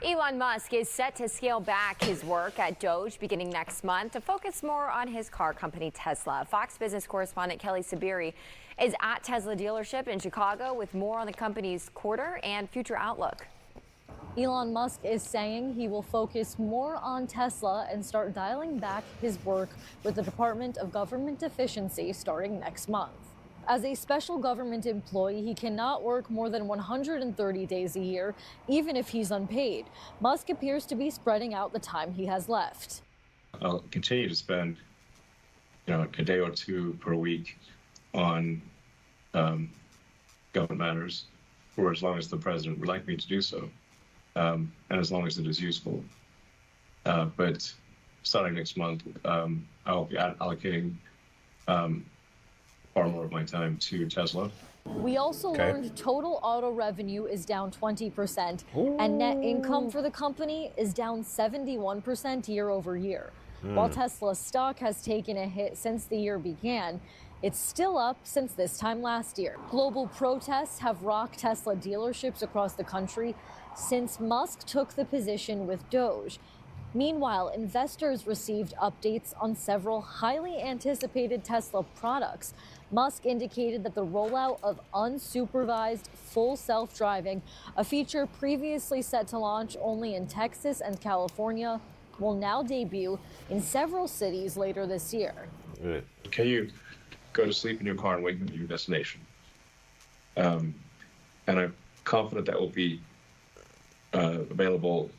Elon Musk is set to scale back his work at DOGE beginning next month to focus more on his car company Tesla. Fox Business correspondent Kelly Sabiri is at Tesla dealership in Chicago with more on the company's quarter and future outlook. Elon Musk is saying he will focus more on Tesla and start dialing back his work with the Department of Government Efficiency starting next month. As a special government employee, he cannot work more than 130 days a year, even if he's unpaid. Musk appears to be spreading out the time he has left. I'll continue to spend, a day or two per week on government matters for as long as the president would like me to do so, and as long as it is useful. But starting next month, I'll be allocating far more of my time to Tesla. We also learned total auto revenue is down 20%, and net income for the company is down 71% year over year. While Tesla's stock has taken a hit since the year began, it's still up since this time last year. Global protests have rocked Tesla dealerships across the country since Musk took the position with DOGE. Meanwhile, investors received updates on several highly anticipated Tesla products. Musk indicated that the rollout of unsupervised full self-driving, a feature previously set to launch only in Texas and California, will now debut in several cities later this year. Can you go to sleep in your car and wake up at your destination? And I'm confident that will be available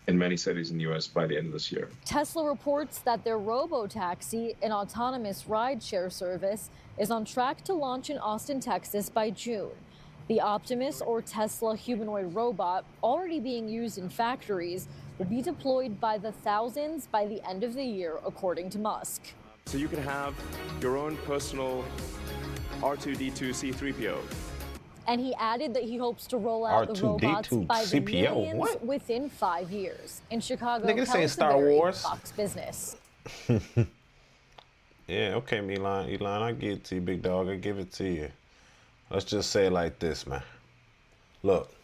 in many cities in the U.S. by the end of this year. Tesla reports that their robo-taxi, an autonomous ride-share service, is on track to launch in Austin, Texas by June. The Optimus, or Tesla humanoid robot, already being used in factories, will be deployed by the thousands by the end of the year, according to Musk. So you can have your own personal R2-D2 C-3PO. And he added that he hopes to roll out the robots by the millions within 5 years. In Chicago, Nigga, saying Star Wars. Fox Business. Yeah, okay, Elon, I give it to you, big dog. I give it to you. Let's just say it like this, man. Look,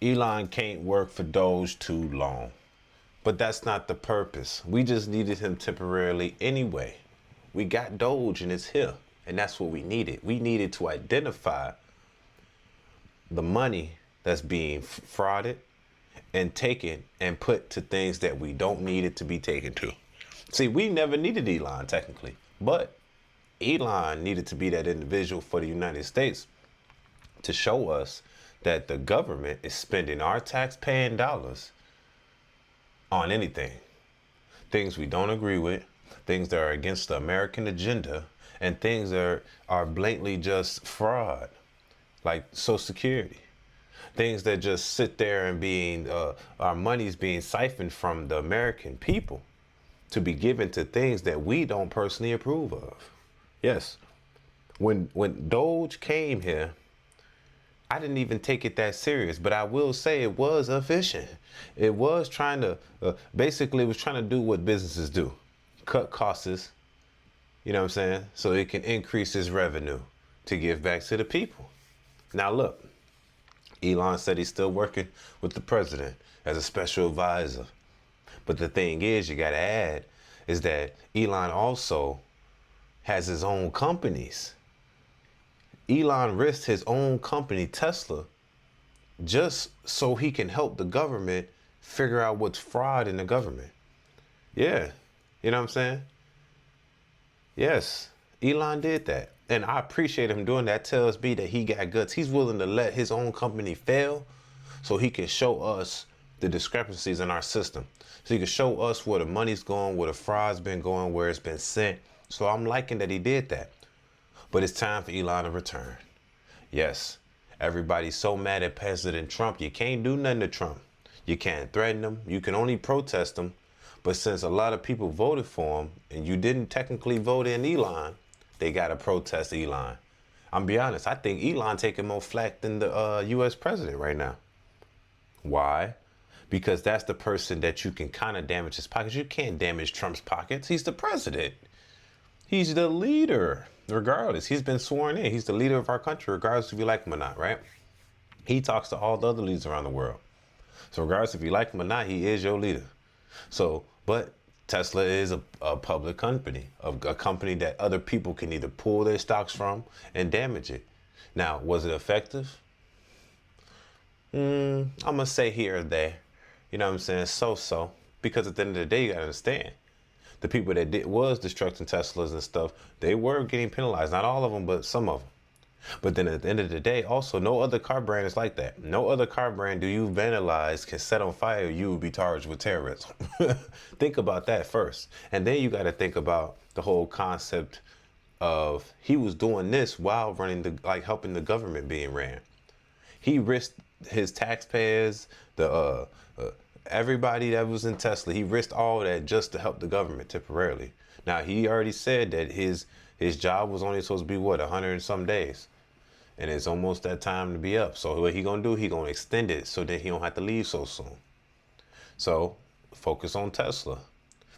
Elon can't work for DOGE too long. But that's not the purpose. We just needed him temporarily anyway. We got DOGE and it's here. And that's what we needed. We needed to identify the money that's being frauded and taken and put to things that we don't need it to be taken to. See, we never needed Elon technically, but Elon needed to be that individual for the United States to show us that the government is spending our tax-paying dollars on anything. Things we don't agree with, things that are against the American agenda, and things that are blatantly just fraud, like Social Security. Things that just sit there and our money's being siphoned from the American people to be given to things that we don't personally approve of. Yes, when DOGE came here, I didn't even take it that serious, but I will say it was efficient. It was trying to, basically it was trying to do what businesses do, cut costs. You know what I'm saying? So it can increase its revenue to give back to the people. Now look, Elon said he's still working with the president as a special advisor. But the thing is, you got to add, is that Elon also has his own companies. Elon risked his own company, Tesla, just so he can help the government figure out what's fraud in the government. Yeah, you know what I'm saying? Yes, Elon did that. And I appreciate him doing that. Tells me that he got guts. He's willing to let his own company fail so he can show us the discrepancies in our system. So he can show us where the money's going, where the fraud's been going, where it's been sent. So I'm liking that he did that. But it's time for Elon to return. Yes, everybody's so mad at President Trump. You can't do nothing to Trump. You can't threaten him. You can only protest him. But since a lot of people voted for him and you didn't technically vote in Elon, they got to protest Elon. I'm be honest, I think Elon taking more flack than the U.S. president right now. Why? Because that's the person that you can kind of damage his pockets. You can't damage Trump's pockets. He's the president. He's the leader, regardless. He's been sworn in. He's the leader of our country, regardless if you like him or not, right? He talks to all the other leaders around the world. So regardless if you like him or not, he is your leader. So, but Tesla is a public company, a company that other people can either pull their stocks from and damage it. Now, was it effective? I'm gonna say here or there. You know what I'm saying? So. Because at the end of the day, you gotta understand, the people that was destructing Teslas and stuff, they were getting penalized. Not all of them, but some of them. But then at the end of the day, also, no other car brand is like that. No other car brand do you vandalize, can set on fire, you will be charged with terrorism. Think about that first. And then you got to think about the whole concept of he was doing this while running helping the government being ran. He risked his taxpayers, everybody that was in Tesla. He risked all that just to help the government temporarily. Now, he already said that his job was only supposed to be, 100 and some days. And it's almost that time to be up. So what he gonna do, he gonna extend it so that he don't have to leave so soon. So focus on Tesla.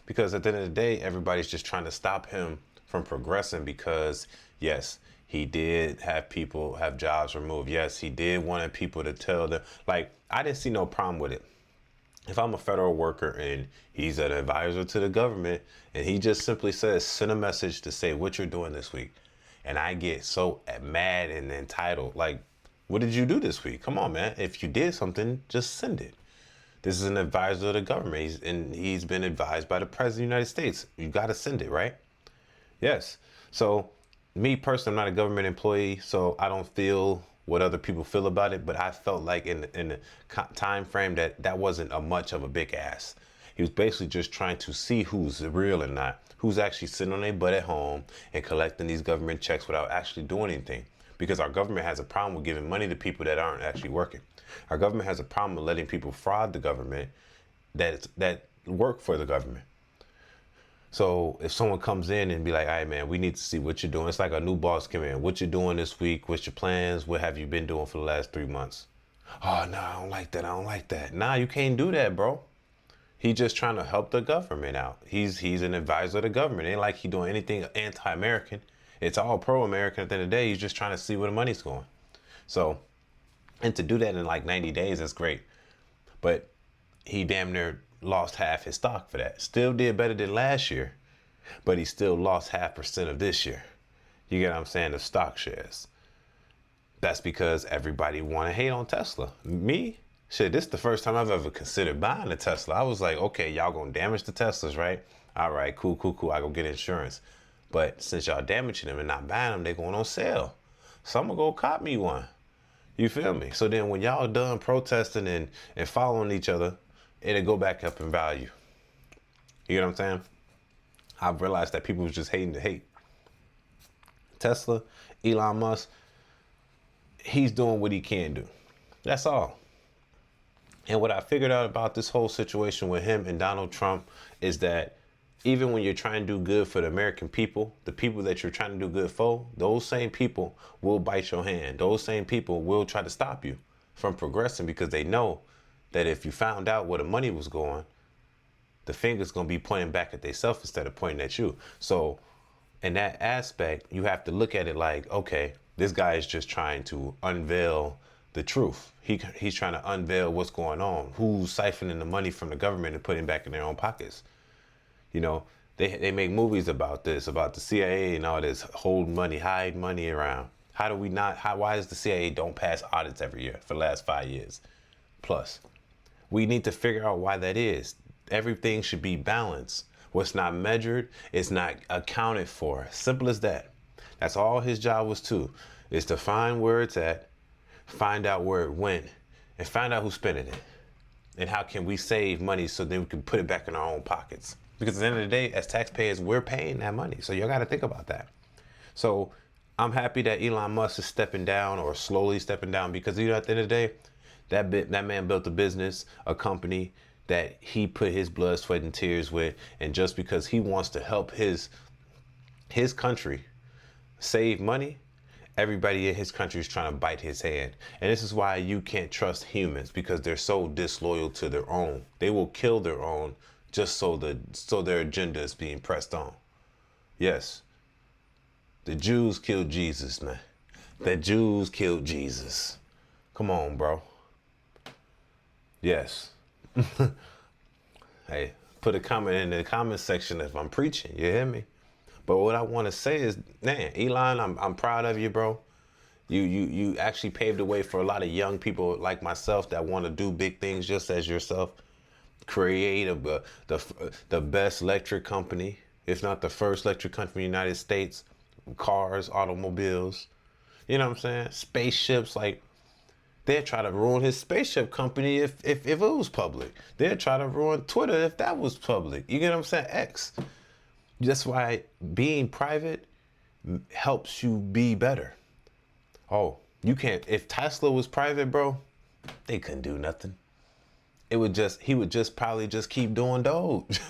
Because at the end of the day, everybody's just trying to stop him from progressing because, yes, he did have people have jobs removed. Yes, he did want people to tell them. Like, I didn't see no problem with it. If I'm a federal worker and he's an advisor to the government and he just simply says, send a message to say what you're doing this week. And I get so mad and entitled. Like, what did you do this week? Come on, man. If you did something, just send it. This is an advisor of the government. He's been advised by the President of the United States. You got to send it, right? Yes. So me personally, I'm not a government employee, so I don't feel what other people feel about it. But I felt like in the time frame that wasn't much of a big ass. He was basically just trying to see who's real and not, who's actually sitting on their butt at home and collecting these government checks without actually doing anything. Because our government has a problem with giving money to people that aren't actually working. Our government has a problem with letting people fraud the government that work for the government. So if someone comes in and be like, all right, man, we need to see what you're doing. It's like a new boss come in. What you doing this week? What's your plans? What have you been doing for the last 3 months? Oh, no, I don't like that. I don't like that. Nah, you can't do that, bro. He's just trying to help the government out. He's an advisor of the government. It ain't like he doing anything anti-American. It's all pro-American at the end of the day. He's just trying to see where the money's going. So, and to do that in like 90 days, that's great. But he damn near lost half his stock for that. Still did better than last year, but he still lost 0.5% of this year. You get what I'm saying? The stock shares. That's because everybody want to hate on Tesla. Me? Shit, this is the first time I've ever considered buying a Tesla. I was like, okay, y'all gonna damage the Teslas, right? All right, cool. I go get insurance. But since y'all damaging them and not buying them, they going on sale. So I'm gonna go cop me one. You feel me? So then when y'all done protesting and following each other, it'll go back up in value. You know what I'm saying? I've realized that people was just hating to hate. Tesla, Elon Musk, he's doing what he can do. That's all. And what I figured out about this whole situation with him and Donald Trump is that even when you're trying to do good for the American people, the people that you're trying to do good for, those same people will bite your hand. Those same people will try to stop you from progressing because they know that if you found out where the money was going, the finger's going to be pointing back at themselves instead of pointing at you. So in that aspect, you have to look at it like, okay, this guy is just trying to unveil the truth. He's trying to unveil what's going on, who's siphoning the money from the government and putting it back in their own pockets. You know, they make movies about this, about the CIA and all this, hold money, hide money around. Why does the CIA don't pass audits every year for the last 5 years plus? We need to figure out why that is. Everything should be balanced. What's not measured is not accounted for. Simple as that. That's all his job was is to find where it's at, find out where it went, and find out who's spending it. And how can we save money so then we can put it back in our own pockets? Because at the end of the day, as taxpayers, we're paying that money. So you got to think about that. So I'm happy that Elon Musk is stepping down or slowly stepping down because, you know, at the end of the day, that man built a business, a company that he put his blood, sweat, and tears with. And just because he wants to help his country save money, everybody in his country is trying to bite his hand. And this is why you can't trust humans, because they're so disloyal to their own. They will kill their own just so their agenda is being pressed on. Yes. The Jews killed Jesus, man. The Jews killed Jesus. Come on, bro. Yes. Hey, put a comment in the comment section if I'm preaching. You hear me? But what I want to say is, man, Elon, I'm proud of you, bro. You actually paved the way for a lot of young people like myself that want to do big things just as yourself. Create the best electric company, if not the first electric company in the United States. Cars, automobiles, you know what I'm saying? Spaceships, like they'd try to ruin his spaceship company if it was public. They'd try to ruin Twitter if that was public. You get what I'm saying? X. That's why being private helps you be better. Oh, you can't. If Tesla was private, bro, they couldn't do nothing. He would just probably just keep doing Doge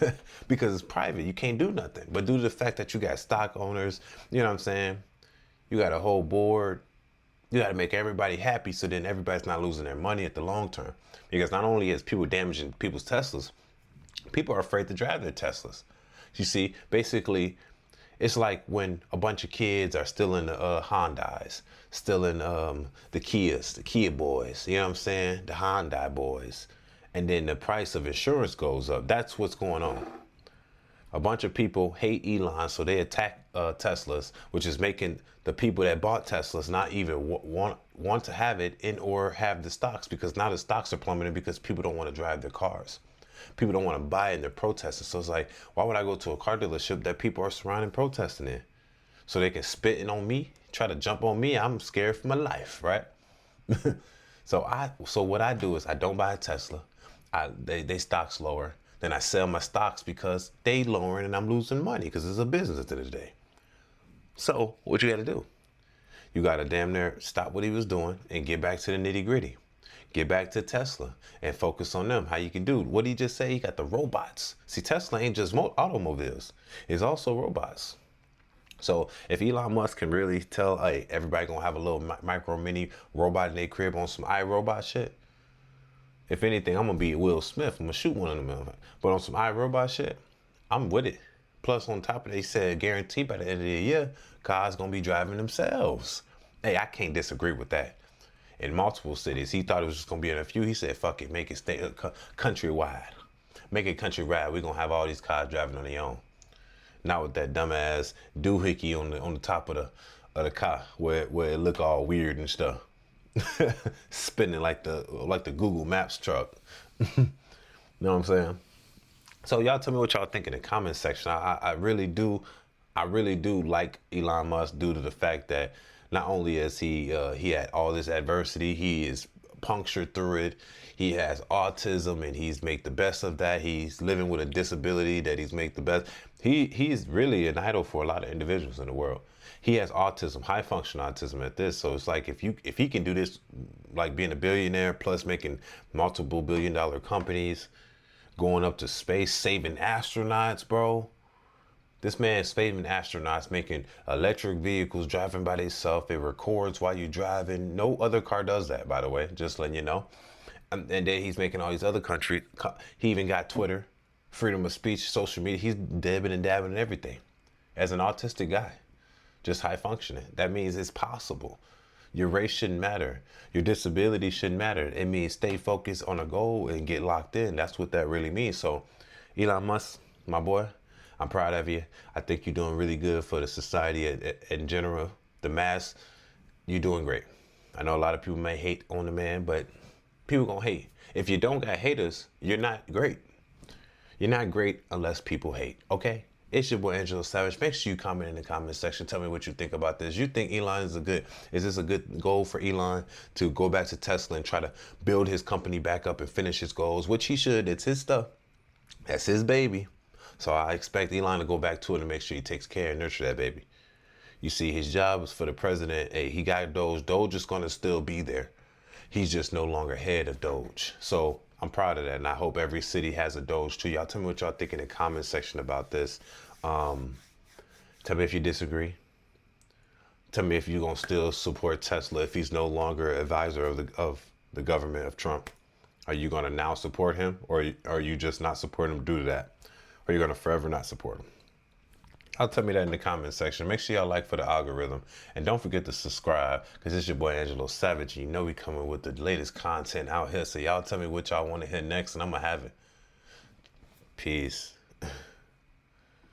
because it's private. You can't do nothing. But due to the fact that you got stock owners, you know what I'm saying? You got a whole board. You got to make everybody happy so then everybody's not losing their money at the long term. Because not only is people damaging people's Teslas, people are afraid to drive their Teslas. You see, basically, it's like when a bunch of kids are still in the Hondas, still in the Kias, the Kia boys, you know what I'm saying? The Hyundai boys. And then the price of insurance goes up. That's what's going on. A bunch of people hate Elon, so they attack Teslas, which is making the people that bought Teslas not even want to have it in or have the stocks, because now the stocks are plummeting because people don't want to drive their cars. People don't want to buy it and they're protesting. So it's like, why would I go to a car dealership that people are surrounding protesting in? So they can spitting on me, try to jump on me. I'm scared for my life, right? So what I do is I don't buy a Tesla. They stocks lower. Then I sell my stocks because they lowering and I'm losing money because it's a business at the end of the day. So what you got to do? You got to damn near stop what he was doing and get back to the nitty gritty. Get back to Tesla and focus on them. How you can do. What did he just say? He got the robots. See, Tesla ain't just automobiles. It's also robots. So if Elon Musk can really tell, hey, everybody gonna have a little micro mini robot in their crib on some iRobot shit. If anything, I'm gonna be Will Smith. I'm gonna shoot one of them. But on some iRobot shit, I'm with it. Plus, on top of it, they said guarantee by the end of the year, cars gonna be driving themselves. Hey, I can't disagree with that. In multiple cities, he thought it was just gonna be in a few. He said, "Fuck it, make it stay countrywide. Make it countrywide. We're gonna have all these cars driving on their own. Not with that dumbass doohickey on the top of the car where it look all weird and stuff." Spinning like the Google Maps truck. You know what I'm saying? So y'all tell me what y'all think in the comment section. I really do like Elon Musk due to the fact that not only is he had all this adversity, he is punctured through it. He has autism and he's make the best of that. He's living with a disability that he's make the best. He's really an idol for a lot of individuals in the world. He has autism, high function autism at this. So it's like if he can do this, like being a billionaire plus making multiple billion-dollar companies, going up to space, saving astronauts, bro. This man's saving astronauts, making electric vehicles, driving by themselves. It records while you're driving. No other car does that, by the way, just letting you know. And then he's making all these other countries. He even got Twitter, freedom of speech, social media. He's dabbing and dabbing and everything as an autistic guy. Just high functioning. That means it's possible. Your race shouldn't matter. Your disability shouldn't matter. It means stay focused on a goal and get locked in. That's what that really means. So, Elon Musk, my boy, I'm proud of you. I think you're doing really good for the society in general. The mass, you're doing great. I know a lot of people may hate on the man, but people gonna hate. If you don't got haters, you're not great. You're not great unless people hate, okay? It's your boy Angelo Savage. Make sure you comment in the comment section. Tell me what you think about this. You think Elon is is this a good goal for Elon to go back to Tesla and try to build his company back up and finish his goals, which he should. It's his stuff. That's his baby. So I expect Elon to go back to it and make sure he takes care and nurture that baby. You see, his job is for the president. Hey, he got Doge. Doge is going to still be there. He's just no longer head of Doge. So I'm proud of that, and I hope every city has a Doge too. Y'all tell me what y'all think in the comment section about this. Tell me if you disagree. Tell me if you're gonna still support Tesla if he's no longer advisor of the government of Trump. Are you gonna now support him, or are you just not supporting him due to that? Or are you gonna forever not support him? Y'all tell me that in the comment section. Make sure y'all like for the algorithm. And don't forget to subscribe, because it's your boy Angelo Savage. You know we coming with the latest content out here. So y'all tell me what y'all want to hear next, and I'm going to have it. Peace.